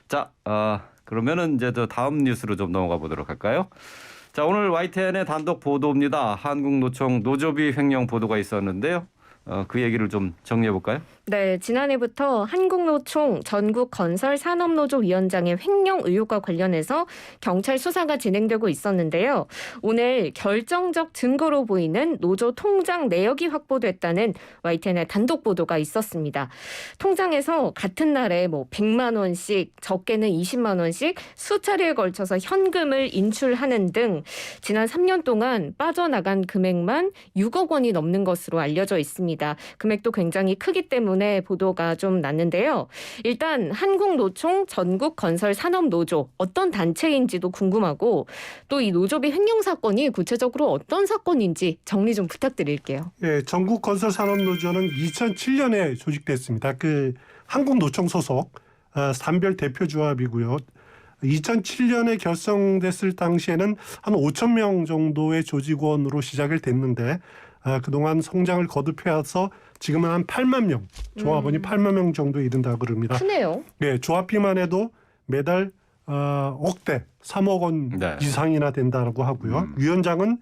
자, 그러면은 이제 저 다음 뉴스로 좀 넘어가 보도록 할까요? 자, 오늘 YTN의 단독 보도입니다. 한국노총 노조비 횡령 보도가 있었는데요. 그 얘기를 좀 정리해 볼까요? 네, 지난해부터 한국노총 전국건설산업노조위원장의 횡령 의혹과 관련해서 경찰 수사가 진행되고 있었는데요. 오늘 결정적 증거로 보이는 노조 통장 내역이 확보됐다는 YTN의 단독 보도가 있었습니다. 통장에서 같은 날에 100만 원씩, 적게는 20만 원씩 수차례에 걸쳐서 현금을 인출하는 등 지난 3년 동안 빠져나간 금액만 6억 원이 넘는 것으로 알려져 있습니다. 금액도 굉장히 크기 때문에 보도가 좀 났는데요. 일단 한국노총 전국건설산업노조 어떤 단체인지도 궁금하고 또 이 노조비 횡령 사건이 구체적으로 어떤 사건인지 정리 좀 부탁드릴게요. 예, 전국건설산업노조는 2007년에 조직됐습니다. 그 한국노총 소속 산별 대표조합이고요. 2007년에 결성됐을 당시에는 한 5천 명 정도의 조직원으로 시작을 됐는데 그동안 성장을 거듭해서 지금은 한 8만 명, 조합원이 8만 명 정도에 이른다고 그럽니다. 크네요. 네, 조합비만 해도 매달 억대 3억 원 네. 이상이나 된다고 하고요. 위원장은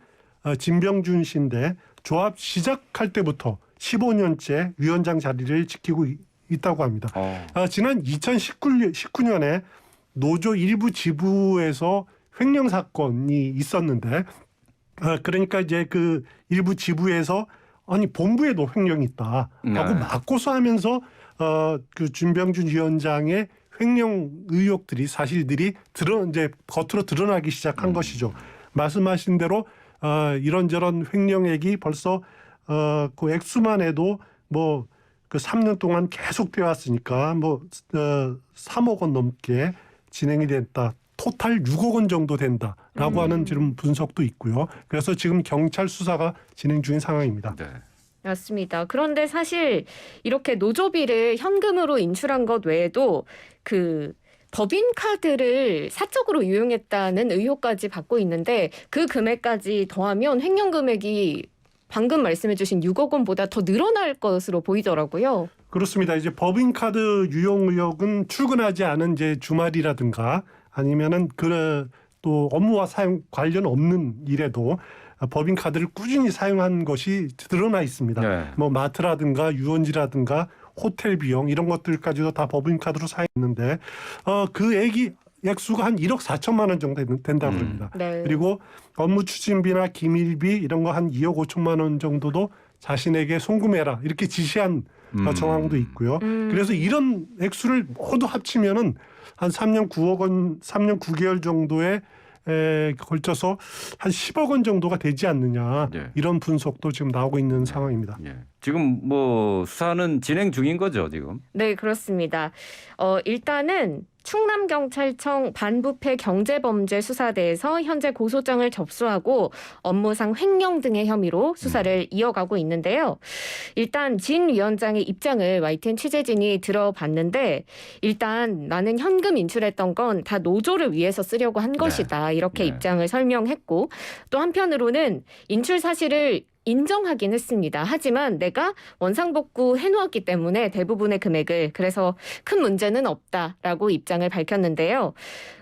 진병준 씨인데 조합 시작할 때부터 15년째 위원장 자리를 지키고 있다고 합니다. 지난 2019년에 노조 일부 지부에서 횡령 사건이 있었는데 그러니까 이제 그 일부 지부에서 아니 본부에도 횡령이 있다 하고 막 고소하면서 그 준병준 위원장의 횡령 의혹들이 사실들이 이제 겉으로 드러나기 시작한 것이죠. 말씀하신 대로 이런저런 횡령액이 벌써 그 액수만 해도 그 3년 동안 계속되어 왔으니까 3억 원 넘게 진행이 됐다. 토탈 6억 원 정도 된다라고 하는 지금 분석도 있고요. 그래서 지금 경찰 수사가 진행 중인 상황입니다. 네. 맞습니다. 그런데 사실 이렇게 노조비를 현금으로 인출한 것 외에도 그 법인카드를 사적으로 이용했다는 의혹까지 받고 있는데 그 금액까지 더하면 횡령 금액이 방금 말씀해 주신 6억 원보다 더 늘어날 것으로 보이더라고요. 그렇습니다. 이제 법인카드 유용 의혹은 출근하지 않은 이제 주말이라든가 아니면은 또 업무와 사용 관련 없는 일에도 법인카드를 꾸준히 사용한 것이 드러나 있습니다. 네. 마트라든가 유원지라든가 호텔 비용 이런 것들까지도 다 법인카드로 사용했는데 그 액수가 한 1억 4천만 원 정도 된다고 합니다. 네. 그리고 업무 추진비나 기밀비 이런 거 한 2억 5천만 원 정도도 자신에게 송금해라 이렇게 지시한 정황도 있고요. 그래서 이런 액수를 모두 합치면은 한 3년 9억 원, 3년 9개월 정도에 걸쳐서 한 10억 원 정도가 되지 않느냐 네. 이런 분석도 지금 나오고 있는 상황입니다. 예. 지금 수사는 진행 중인 거죠, 지금? 네, 그렇습니다. 일단은 충남경찰청 반부패 경제범죄수사대에서 현재 고소장을 접수하고 업무상 횡령 등의 혐의로 수사를 이어가고 있는데요. 일단 진 위원장의 입장을 YTN 취재진이 들어봤는데 일단 나는 현금 인출했던 건 다 노조를 위해서 쓰려고 한 것이다. 이렇게 입장을 설명했고 또 한편으로는 인출 사실을 인정하긴 했습니다. 하지만 내가 원상복구 해놓았기 때문에 대부분의 금액을 그래서 큰 문제는 없다라고 입장을 밝혔는데요.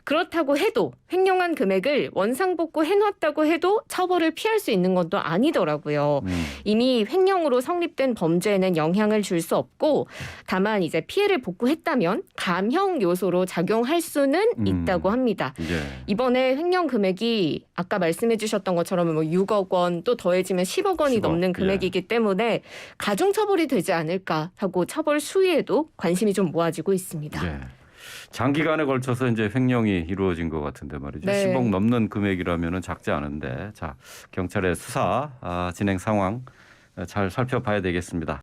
그렇다고 해도 횡령한 금액을 원상복구 해놨다고 해도 처벌을 피할 수 있는 건 또 아니더라고요. 이미 횡령으로 성립된 범죄에는 영향을 줄 수 없고 다만 이제 피해를 복구했다면 감형 요소로 작용할 수는 있다고 합니다. 예. 이번에 횡령 금액이 아까 말씀해 주셨던 것처럼 6억 원 또 더해지면 10억 원이 10억, 넘는 금액이기 때문에 가중처벌이 되지 않을까 하고 처벌 수위에도 관심이 좀 모아지고 있습니다. 예. 장기간에 걸쳐서 이제 횡령이 이루어진 것 같은데 말이죠. 네. 10억 넘는 금액이라면은 작지 않은데, 자, 경찰의 수사 진행 상황 잘 살펴봐야 되겠습니다.